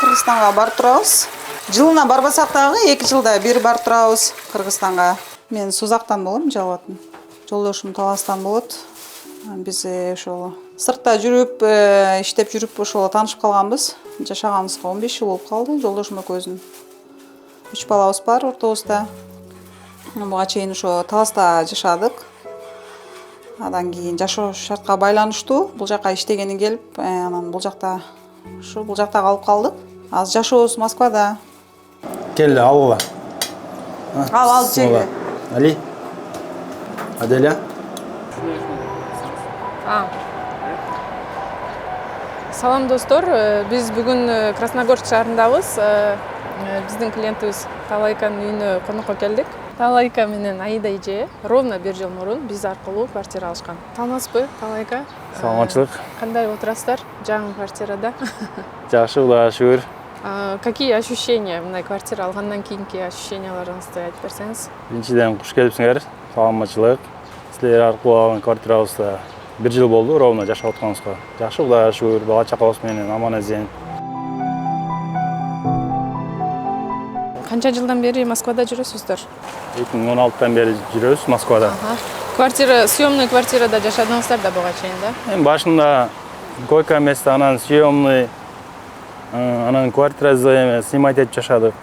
Кыргызстанга барып турабыз. Жылына барбасак дагы 2 жылда бир барып турабыз Кыргызстанга. Мен Сузактан болом, жалатын. Жолдошум Таластан болот. Биз ошол сыртта жүрүп, иштеп жүрүп ошол таанышып калганбыз. Жашаганыбызга 15 жыл болуп калды. Жолдошум экөөбүздүн 3 балабыз бар ортобузда. Буга чейин ошо Таласта жашадык. Адан кийин жашоо шартка байланыштуу бул жака иштегени келип, анан бул жакта калып калдык. Азыр жашообуз Москвада. Келди, алгыла. Ал жеге. Али. Аделя. Салам достор, биз бүгүн Красногорск шаарындабыз. Биздин клиентибиз Талайканын үйүнө конокко келдик. Талайка менен Аида эже ровно 1 жыл мурун биз аркылуу квартира алышкан. Таанасызбы, Талайка? Саламатчылык. Кандай отурасыздар жаңы квартирада? Жакшы, Кудайга шүгүр. Какие ощущения мындай квартира алгандан кийинки ощущенияларыңызды айтып берсеңиз? Биринчиден куш келипсиңер. Саламатчылык. Силер аркылуу алган квартирабызда 1 жыл болду, ровно жашап атканыбызга. Жакшы, Кудайга шүгүр. Бала чакабыз менен аман-эсен. Канча жылдан бери Москвада жүрөсүздөр? 2016-тан бери жүрөбүз Москвада. Квартира, съемный квартирада жашадыңыздар да буга чейин да? Эми башында койка место, анан съемный, анан квартира снимать этип жашадык.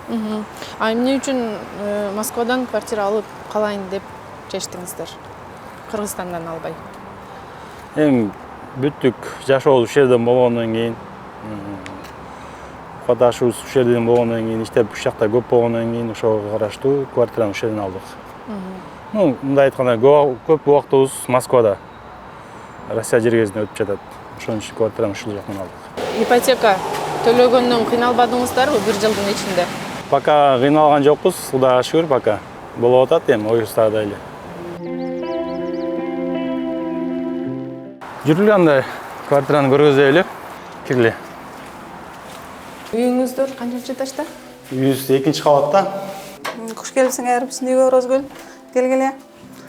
Эмне үчүн Москвадан квартира алып калайын деп чечтиңиздер? Кыргызстандан албай. Эми бүттүк жашообуз ушул жерден болгондон кийин, кадашыбыз ушул жерден болгондон кийин, иштеп ушул жакта көп болгондон кийин ошого караштуу квартираны ушул жерден алдык. Мындай айтканда көп убактыбыз Москвада. Россия жергесинде өтүп жатат. Ошон үчүн квартираны ушул жактан алдык. Ипотека төлөгөндөн кыйналбадыңыздарбы 1 жылдын ичинде? Пока кыйналган жокпуз, Кудайга шүгүр, пока. Болуп атат эми оюбузда эле. Жүрүлү андай квартираны көргөзөлү. Кирли. Үйүңүздөр канчынчы этажда? Үйүбүз 2-нчи кабатта. Куш келипсиңер, биздин үйгө Розгүл. Келгиле.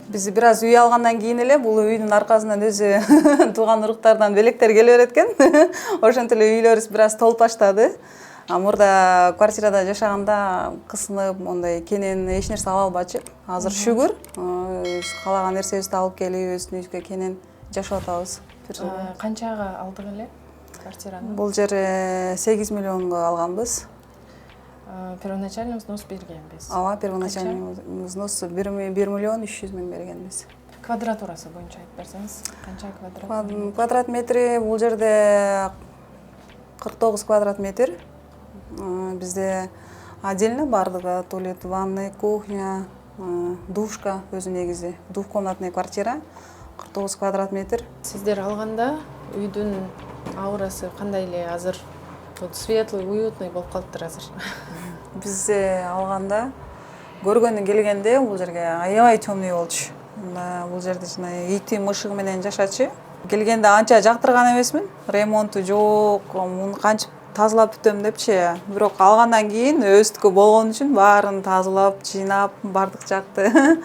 Биз бир аз үй алгандан кийин эле бул үйдүн аркасынан өзү тууган уруктардан белектер келе берет экен. Ошентип эле үйлөрүбүз бир аз толуп баштады. Мурда квартирада жашаганда кысынып, мондай кенен эч нерсе ала албачык. Азыр шүгүр, каалаган нерсебизди алып келип, өзүбүздүн үйүбүзгө кенен жашап атабыз. Канчага алдык эле квартираны? Бул жер 8 миллионго алганбыз. Первоначальный взнос бергенбиз. Ооба, первоначальный взнос 1 миллион 300 миң бергенбиз. Квадратурасы боюнча айтып берсеңиз, канча квадрат? Квадрат метри бул жерде 49 квадрат метр. Бизде отдельно бардыгы туалет, ванный, кухня, душка өзү негизи. Двухкомнатный квартира, 49 квадрат метр. Сиздер алганда үйдүн аурасы кандай эле азыр? Светлый, уютный болуп калыптыр азыр. Биз алганда көргөнү келгенде бул жерге аябай темный болчу. Бул жерде жана ити мышыгы менен жашачы. Келгенде анча жактырган эмесмин. Ремонту жок, муну кантип тазалап бүтөм депчи. Бирок алгандан кийин өздүкү болгон үчүн баарын тазалап, жыйнап, бардык жакты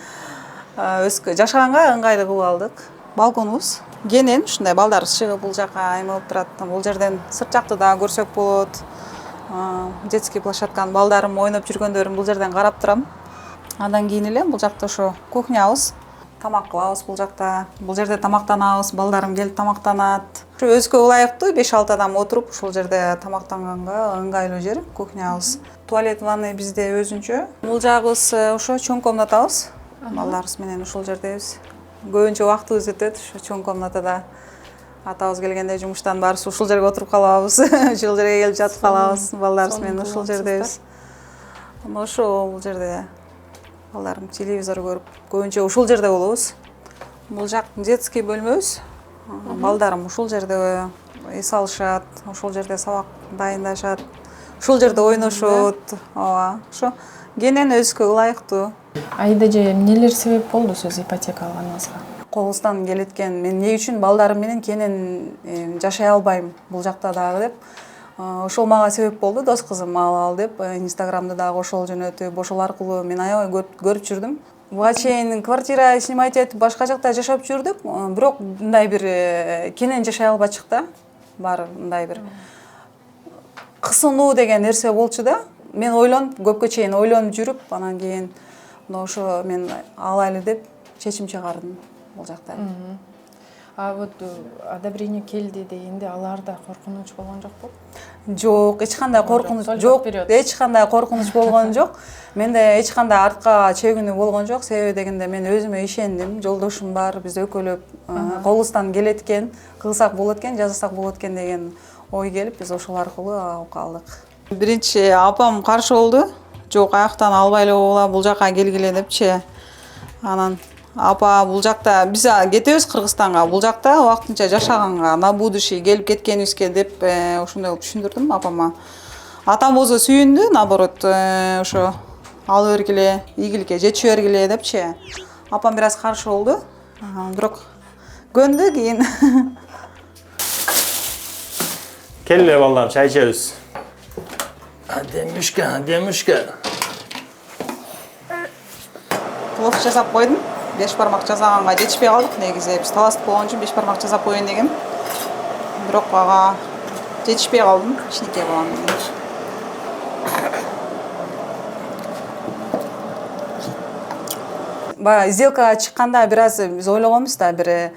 жашаганга ыңгайлуу кылып алдык. Балконубуз кенен ушундай балдар чыгып бул жака эме болуп турат. Бул жерден сырт жакты да көрсөк болот. Детский площадканы балдарым ойноп жүргөндөрүн бул жерден карап турам. Андан кийин эле бул жакта ошо кухнябыз. Тамак кылабыз бул жакта. Бул жерде тамактанабыз, балдарым келип тамактанат. Өзгө ылайыктуу 5-6 адам отуруп ушул жерде тамактанганга ыңгайлуу жер кухнябыз. Туалет, ванный бизде өзүнчө. Бул жагыбыз ошо чоң комнатабыз. Балдарыбыз менен ушул жердебиз. Көбүнчө убактыбыз өтөт ошо чоң комнатада. Атабыз келгенде жумуштан барып ушул жерге отуруп калабыз. Ушул жерге келип жатып калабыз. Балдарыбыз менен ушул жердебиз. Ошо бул жерде балдарым телевизор көрүп, көбүнчө ушул жерде болобуз. Бул жак детский бөлмөбүз. Балдарым ушул жерде эс алышат, ушул жерде сабак дайындашат, ушул жерде ойношот. Ооба, ошо кенен өзгө ылайыктуу. Аида эже, эмнелер себеп болду сиз ипотека алганыңызга? Колубуздан келеткен, мен эмне үчүн балдарым менен кенен жашай албайм бул жакта дагы деп. Ошол мага себеп болду, дос кызым ал деп, Инстаграмда дагы ошол жөнөтүп, ошол аркылуу мен аябай көрүп жүрдүм. Буга чейин квартира снимать этип башка жакта жашап жүрдүк, бирок мындай бир кенен жашай албачык да. Бар мындай бир кысынуу деген нерсе болчу да. Мен ойлонуп, көпкө чейин ойлонуп жүрүп, анан кийин ошо мен алайлы деп чечим чыгардым бул жакта. А вот одобрение келди дегенде аларда коркунуч болгон жокпу? Жок, эч кандай коркунуч жок. Вперед. Эч кандай коркунуч болгон жок. Менде эч кандай артка чегинүү болгон жок. Себеби дегенде мен өзүмө ишендим. Жолдошум бар, биз экөөлөп колубуздан келет экен, кылсак болот экен, жазсак болот экен деген ой келип, биз ошол аркылуу алып калдык. Биринчи апам каршы болду. Жок, аяктан албай эле боло, бул жака келгиле депчи. Анан апа бул жакта биз кетебиз Кыргызстанга, бул жакта убактынча жашаганга, на будущее келип кеткенибизге деп ошондой түшүндүрдүм апама. Атам болсо сүйүндү, наоборот, ошо алып бергиле, ийгиликке жетиши бергиле депчи. Апам бир аз каршы болду. Бирок көндү кийин. Келе балдар, чай ичебиз. Демишке. Плов жасап койдум. 5 бармак жасаганга жетишпей калдык негизи. Биз талаштык болгон үчүн 5 бармак жасап коеюн дегем. Бирок ага жетишпей калдым. Кичинекей балам менен. Баягы сделкага чыкканда бир аз биз ойлогонбуз да, бир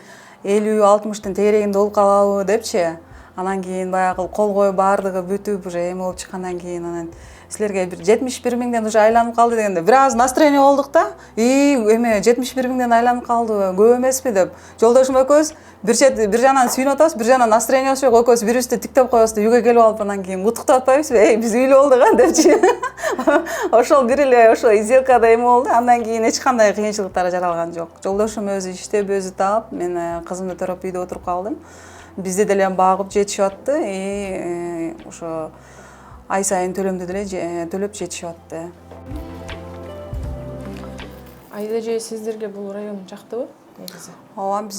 50-60тын тегерегинде болуп калабы депчи. Анан кийин баягы кол коюп баардыгы бүтүп, уже эме болуп чыккандан кийин анан силерге бир 71 миңден уже айланып калды дегенде бир аз настроение болдук да. Эме 71 миңден айланып калды, көп эмеспи деп. Жолдошум экөөбүз бир жанан сүйүнүп атабыз, бир жанан настроениябыз жок, экөөбүз бирибизди тиктеп коебуз да, үйгө келип алып анан кийин куттуктап атпайбызбы? Биз үйлүү болдук а депчи. Ошол бир эле ошо сделкада эме болду. Андан кийин эч кандай кыйынчылыктар жаралган жок. Жолдошум өзү иштеп, өзү таап, мен кызымды төрөп үйдө отуруп калдым. Бизди деле багып жетишип атты. Ошо ай сайын төлөмдү деле төлөп жетишип атты. Айда же сиздерге бул район жактыбы негизи? Ооба,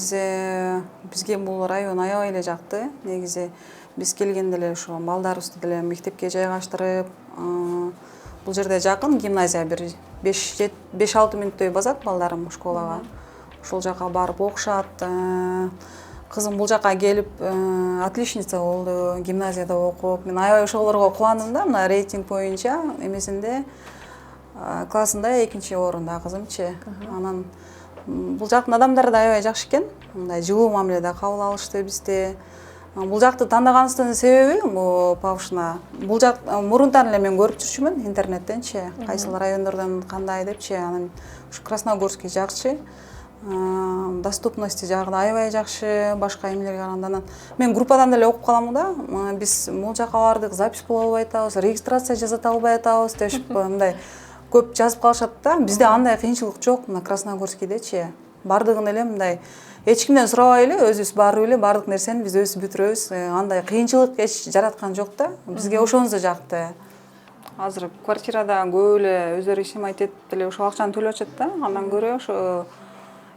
бизге бул район аябай эле жакты. Негизи биз келгенде эле ошо балдарыбызды деле мектепке жайгаштырып, бул жерде жакын гимназия, бир 5-6 мүнөттөй базат балдарым школага. Ошол жака барып окушат. Кызым бул жака келип отличница болду, гимназияда окуп. Мен аябай ошолорго кубандым да, мына рейтинг боюнча эмесинде классында 2-чи орунда кызымчы. Анан бул жактын адамдары да аябай жакшы экен. Мындай жылуу мамиледе кабыл алышты бизди. Бул жакты тандаганыбыздын себеби бул Павшына. Бул жак мурунтан эле мен көрүп жүрчүмүн интернеттенчи, кайсыл райондордон кандай депчи. Анан ушу Красногорский жакчы. Доступности жагы да аябай жакшы, башка эмелерге караганда. Мен группадан деле окуп калам да. Биз бул жака бардык, запись боло албай атабыз, регистрация жасата албай атабыз деп мындай көп жазып калышат да. Бизде андай кыйынчылык жок, мына Красногорскийдечи. Бардыгын эле мындай эч кимден сурабай эле өзүбүз барып эле бардык нерсени биз өзүбүз бүтүрөбүз. Андай кыйынчылык эч жараткан жок да. Бизге ошонусу жакты. Азыр квартирада көп эле өздөрү ишемайт этип деле ошол акчаны төлөп атышат да. Андан көрө ошо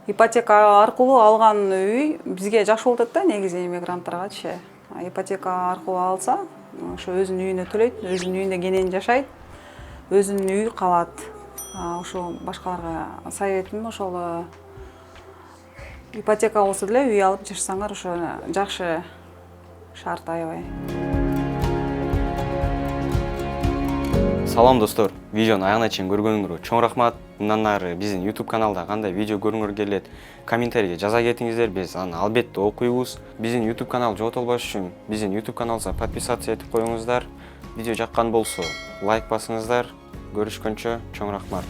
ипотека аркылуу алган үй бизге жакшы болуп атат да, негизи иммигранттаргачы. Ипотека аркылуу алса, ошо өзүнүн үйүнө төлөйт, өзүнүн үйүндө кенен жашайт, өзүнүн үйү калат. Ошо башкаларга советим ошол ипотека болсо деле үй алып жашасаңар, ошо жакшы шарт аябай. Салам достор, видеону аягына чейин көргөнүңөргө чоң рахмат. Мындан ары биздин YouTube каналда кандай видео көргүңөр келет, комментарийге жаза кетиңиздер, биз аны албетте окуйбуз. Биздин YouTube канал жоготолбош үчүн биздин YouTube каналыбызга подписаться этип коюңуздар. Видео жаккан болсо лайк басыңыздар. Көрүшкөнчө чоң рахмат.